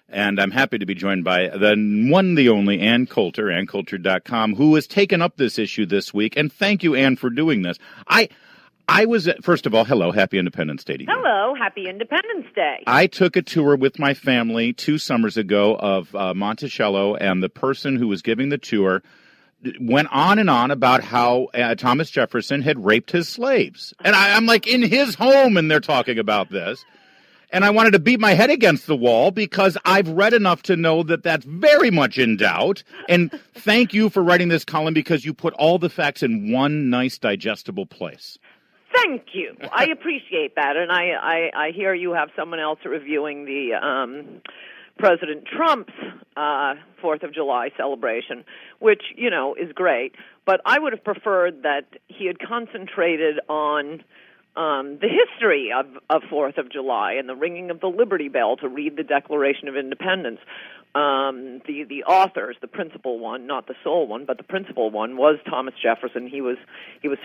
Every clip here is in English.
And I'm happy to be joined by the one, the only, Ann Coulter, AnnCoulter.com, who has taken up this issue this week. And thank you, Ann, for doing this. I was, first of all, hello, happy Independence Day to you. Hello, happy Independence Day. I took a tour with my family 2 summers ago of Monticello, and the person who was giving the tour went on and on about how Thomas Jefferson had raped his slaves. And I'm like, in his home, and they're talking about this. And I wanted to beat my head against the wall because I've read enough to know that that's very much in doubt. And thank you for writing this column because you put all the facts in one nice, digestible place. Thank you. I appreciate that. And I hear you have someone else reviewing the President Trump's 4th of July celebration, which, you know, is great. But I would have preferred that he had concentrated on the history of 4th of July and the ringing of the Liberty Bell to read the Declaration of Independence. The authors, the principal one, not the sole one, but the principal one was Thomas Jefferson. He was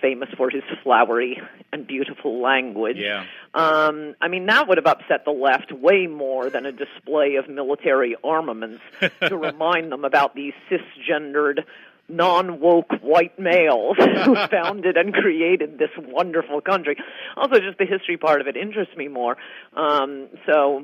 famous for his flowery and beautiful language. Yeah. I mean, that would have upset the left way more than a display of military armaments to remind them about these cisgendered, non-woke white males who founded and created this wonderful country. Also, just the history part of it interests me more. So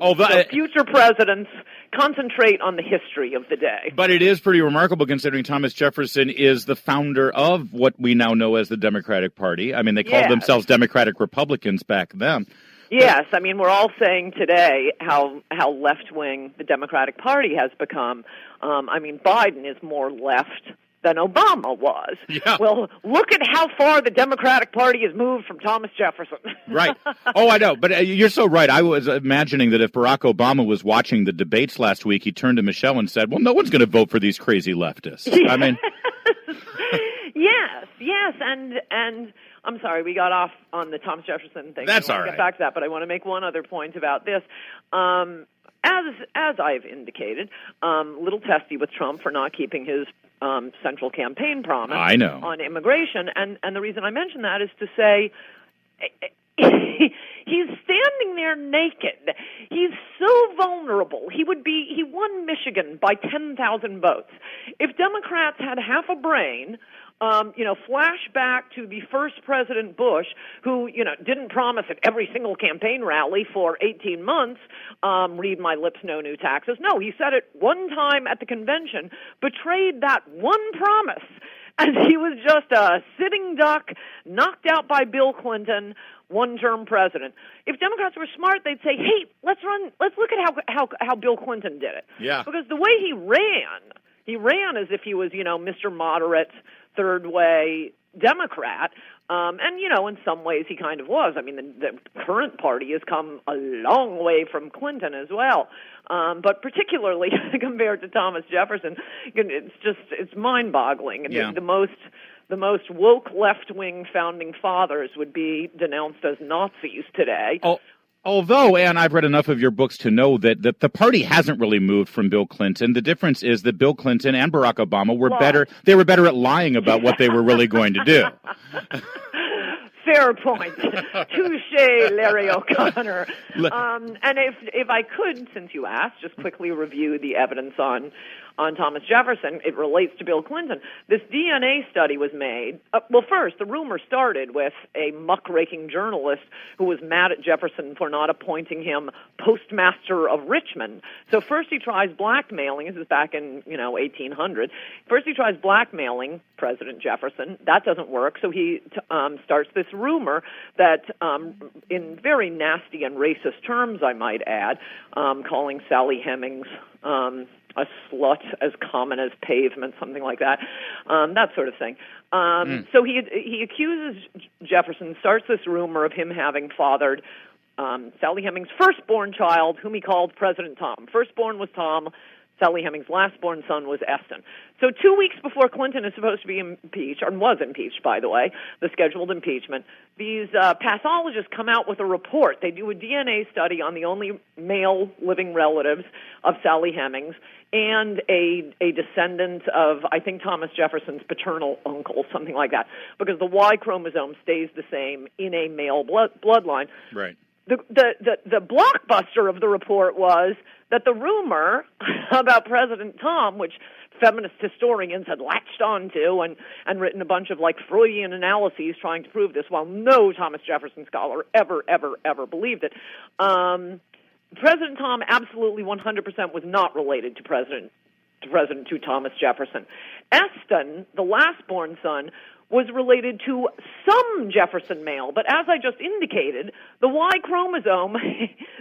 future presidents concentrate on the history of the day. But it is pretty remarkable considering Thomas Jefferson is the founder of what we now know as the Democratic Party. I mean, they called themselves Democratic Republicans back then. Yes, I mean, we're all saying today how left-wing the Democratic Party has become. I mean, Biden is more left than Obama was. Yeah. Well, look at how far the Democratic Party has moved from Thomas Jefferson. Right. Oh, I know. But you're so right. I was imagining that if Barack Obama was watching the debates last week, he turned to Michelle and said, well, no one's going to vote for these crazy leftists. I mean... Yes. And I'm sorry, we got off on the Thomas Jefferson thing. That's all right. Get back to that, but I want to make one other point about this. As I've indicated, little testy with Trump for not keeping his central campaign promise on immigration. And the reason I mention that is to say he's standing there naked. He's so vulnerable. He won Michigan by 10,000 votes. If Democrats had half a brain, flash back to the first President Bush, who, didn't promise at every single campaign rally for 18 months, read my lips, no new taxes. No, he said it one time at the convention, betrayed that one promise, and he was just a sitting duck, knocked out by Bill Clinton, one-term president. If Democrats were smart, they'd say, hey, let's look at how Bill Clinton did it. Yeah. Because the way he ran as if he was, Mr. Moderate, third way Democrat. And, in some ways he kind of was. I mean, the current party has come a long way from Clinton as well. But particularly compared to Thomas Jefferson, it's mind-boggling. Yeah. The most woke left-wing founding fathers would be denounced as Nazis today. Oh. Although, Ann, I've read enough of your books to know that the party hasn't really moved from Bill Clinton. The difference is that Bill Clinton and Barack Obama were better. They were better at lying about what they were really going to do. Fair point. Touche, Larry O'Connor. And if I could, since you asked, just quickly review the evidence on Thomas Jefferson. It relates to Bill Clinton. This DNA study was made. Well, first, the rumor started with a muckraking journalist who was mad at Jefferson for not appointing him postmaster of Richmond. So first he tries blackmailing. This is back in 1800. First he tries blackmailing President Jefferson. That doesn't work. So he starts this rumor that, in very nasty and racist terms, I might add, calling Sally Hemings a slut as common as pavement, something like that, that sort of thing. So he accuses Jefferson, starts this rumor of him having fathered Sally Hemings' firstborn child, whom he called President Tom. Firstborn was Tom. Sally Hemings' last-born son was Eston. So 2 weeks before Clinton is supposed to be impeached, or was impeached, by the way, the scheduled impeachment, these pathologists come out with a report. They do a DNA study on the only male living relatives of Sally Hemings and a descendant of, I think, Thomas Jefferson's paternal uncle, something like that, because the Y chromosome stays the same in a male bloodline. Right. the blockbuster of the report was that the rumor about President Tom, which feminist historians had latched onto and written a bunch of like Freudian analyses trying to prove this, while no Thomas Jefferson scholar ever believed it. President Tom absolutely 100% was not related to President Thomas Jefferson. Eston, the last-born son, was related to some Jefferson male, but as I just indicated, the Y chromosome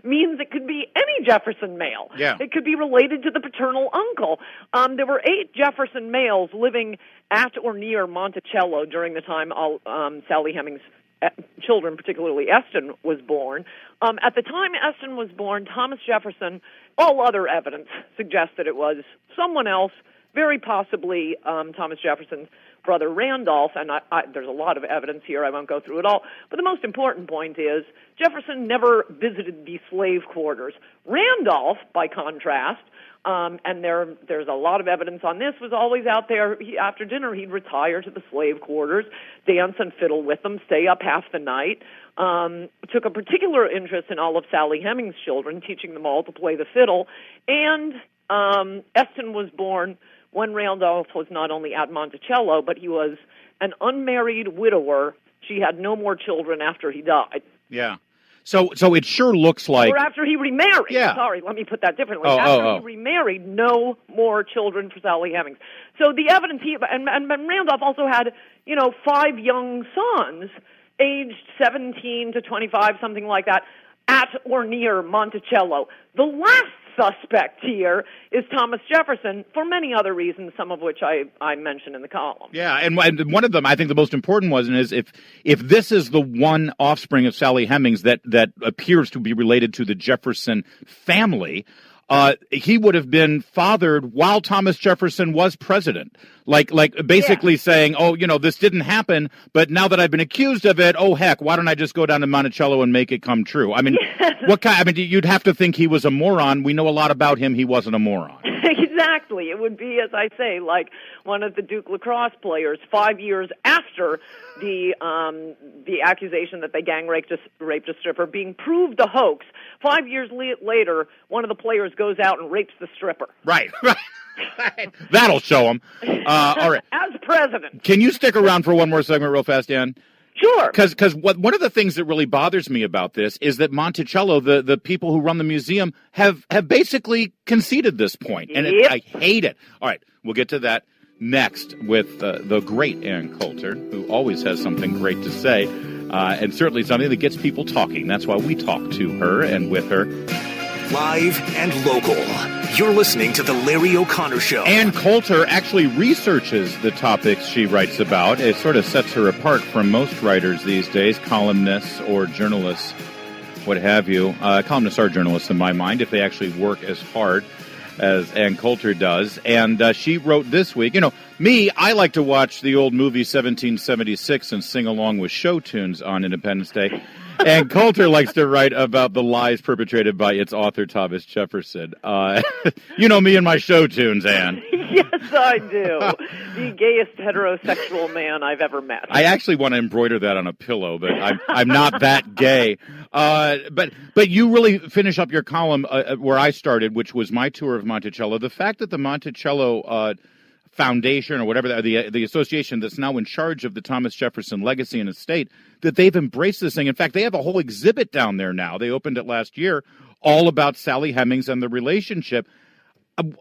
means it could be any Jefferson male. Yeah. It could be related to the paternal uncle. There were 8 Jefferson males living at or near Monticello during the time Sally Hemings' children, particularly Eston, was born. At the time Eston was born, Thomas Jefferson, all other evidence suggests that it was someone else, very possibly Thomas Jefferson's brother Randolph, and there's a lot of evidence here. I won't go through it all. But the most important point is Jefferson never visited the slave quarters. Randolph, by contrast, and there's a lot of evidence on this, was always out there. After dinner, he'd retire to the slave quarters, dance and fiddle with them, stay up half the night, took a particular interest in all of Sally Hemings' children, teaching them all to play the fiddle, and Eston was born when Randolph was not only at Monticello, but he was an unmarried widower. She had no more children after he died. Yeah. So it sure looks like... Or after he remarried. Yeah. Sorry, let me put that differently. After he remarried, no more children for Sally Hemings. So the evidence and Randolph also had, 5 young sons, aged 17 to 25, something like that, at or near Monticello. The last suspect here is Thomas Jefferson, for many other reasons, some of which I mentioned in the column. Yeah, and one of them, I think the most important one is if this is the one offspring of Sally Hemings that appears to be related to the Jefferson family, he would have been fathered while Thomas Jefferson was president. Like basically saying, this didn't happen, but now that I've been accused of it, oh heck, why don't I just go down to Monticello and make it come true? I mean, you'd have to think he was a moron. We know a lot about him. He wasn't a moron. Exactly. It would be, as I say, like one of the Duke lacrosse players 5 years after the accusation that they gang raped a stripper being proved a hoax. 5 years later, one of the players goes out and rapes the stripper. Right. That'll show him. All right. As president. Can you stick around for one more segment real fast, Dan? Sure. Because one of the things that really bothers me about this is that Monticello, the people who run the museum, have basically conceded this point. And I hate it. All right, we'll get to that next with the great Ann Coulter, who always has something great to say, and certainly something that gets people talking. That's why we talk to her and with her. Live and local. You're listening to The Larry O'Connor Show. Ann Coulter actually researches the topics she writes about. It sort of sets her apart from most writers these days, columnists or journalists, what have you. Columnists are journalists in my mind if they actually work as hard as Ann Coulter does. And she wrote this week, I like to watch the old movie 1776 and sing along with show tunes on Independence Day. And Coulter likes to write about the lies perpetrated by its author, Thomas Jefferson. You know me and my show tunes, Ann. Yes, I do. The gayest heterosexual man I've ever met. I actually want to embroider that on a pillow, but I'm not that gay. But you really finish up your column where I started, which was my tour of Monticello. The fact that the Monticello Foundation or whatever, the association that's now in charge of the Thomas Jefferson legacy and estate, that they've embraced this thing. In fact, they have a whole exhibit down there now. They opened it last year, all about Sally Hemings and the relationship. I'm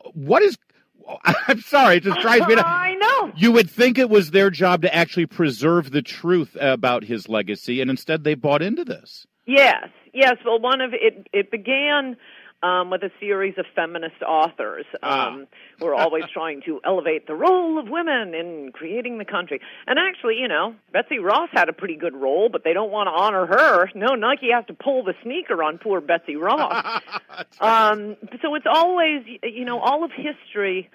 sorry, it just drives me nuts. I know. You would think it was their job to actually preserve the truth about his legacy, and instead they bought into this. Yes. Well, it began with a series of feminist authors who are always trying to elevate the role of women in creating the country. And actually, Betsy Ross had a pretty good role, but they don't want to honor her. No, Nike has to pull the sneaker on poor Betsy Ross. So it's always, all of history.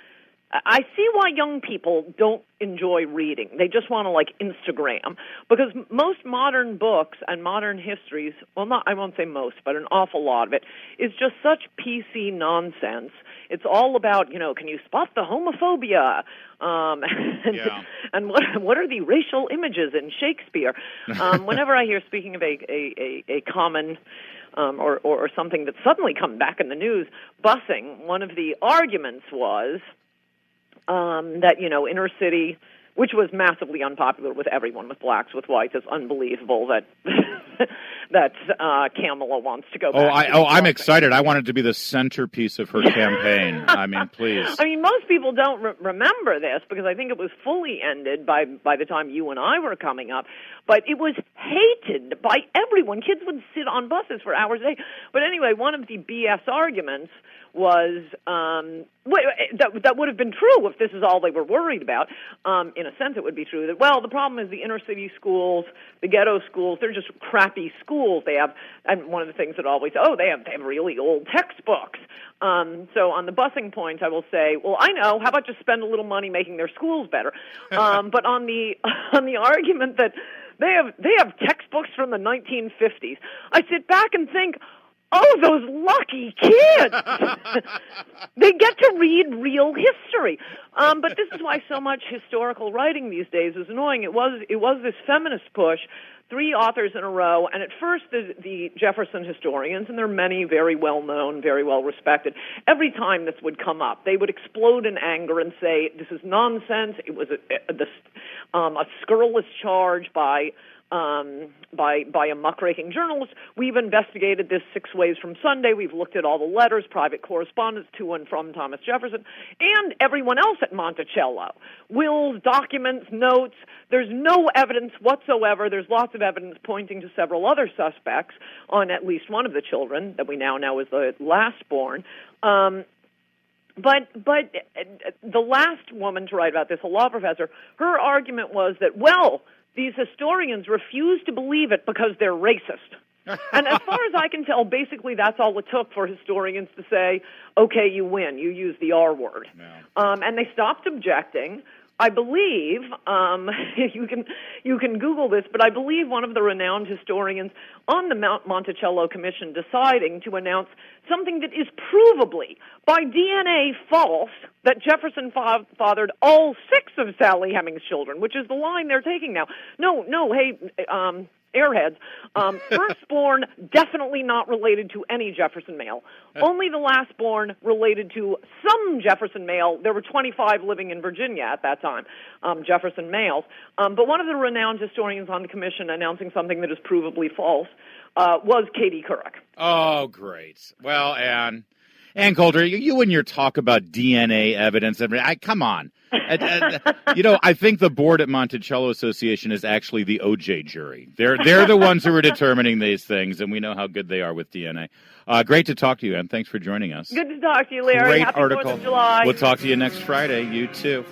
I see why young people don't enjoy reading. They just want to, Instagram. Because most modern books and modern histories, I won't say most, but an awful lot of it, is just such PC nonsense. It's all about, can you spot the homophobia? And what are the racial images in Shakespeare? Whenever I hear, speaking of a common or something that's suddenly come back in the news. Busing. One of the arguments was that, inner city, which was massively unpopular with everyone, with blacks, with whites. It's unbelievable that that Kamala wants to go back. I'm excited. I want it to be the centerpiece of her campaign. I mean, please. I mean, most people don't remember this because I think it was fully ended by the time you and I were coming up. But it was hated by everyone. Kids would sit on buses for hours a day. But anyway, one of the BS arguments was that would have been true if this is all they were worried about. In a sense, it would be true that, well, the problem is the inner city schools, the ghetto schools, they're just crappy schools. They have, and one of the things that always, they have really old textbooks. So on the busing point, I will say, well, I know. How about just spend a little money making their schools better? But on the argument that they have textbooks from the 1950s, I sit back and think, oh, those lucky kids! They get to read real history. But this is why so much historical writing these days is annoying. It was this feminist push, 3 authors in a row, and at first the Jefferson historians, and there are many very well-known, very well-respected, every time this would come up, they would explode in anger and say, this is nonsense, it was a scurrilous charge by a muckraking journalist. We've investigated this 6 ways from Sunday. We've looked at all the letters, private correspondence to and from Thomas Jefferson, and everyone else at Monticello. Wills, documents, notes. There's no evidence whatsoever. There's lots of evidence pointing to several other suspects on at least one of the children that we now know is the last born. But the last woman to write about this, a law professor, her argument was that, well, these historians refuse to believe it because they're racist. And as far as I can tell, basically that's all it took for historians to say, okay, you win. You use the R word. No. And they stopped objecting. I believe, you can Google this, but I believe one of the renowned historians on the Monticello Commission deciding to announce something that is provably, by DNA, false, that Jefferson fathered all 6 of Sally Hemings' children, which is the line they're taking now. No, hey, airheads. Firstborn, definitely not related to any Jefferson male. Only the lastborn related to some Jefferson male. There were 25 living in Virginia at that time, Jefferson males. But one of the renowned historians on the commission announcing something that is provably false was Katie Couric. Oh, great. Well, Ann Coulter, you and your talk about DNA evidence, come on. I think the board at Monticello Association is actually the OJ jury. They're the ones who are determining these things, and we know how good they are with DNA. Great to talk to you, Ann. Thanks for joining us. Good to talk to you, Larry. Great Happy article. 4th of July. We'll talk to you next Friday. You too.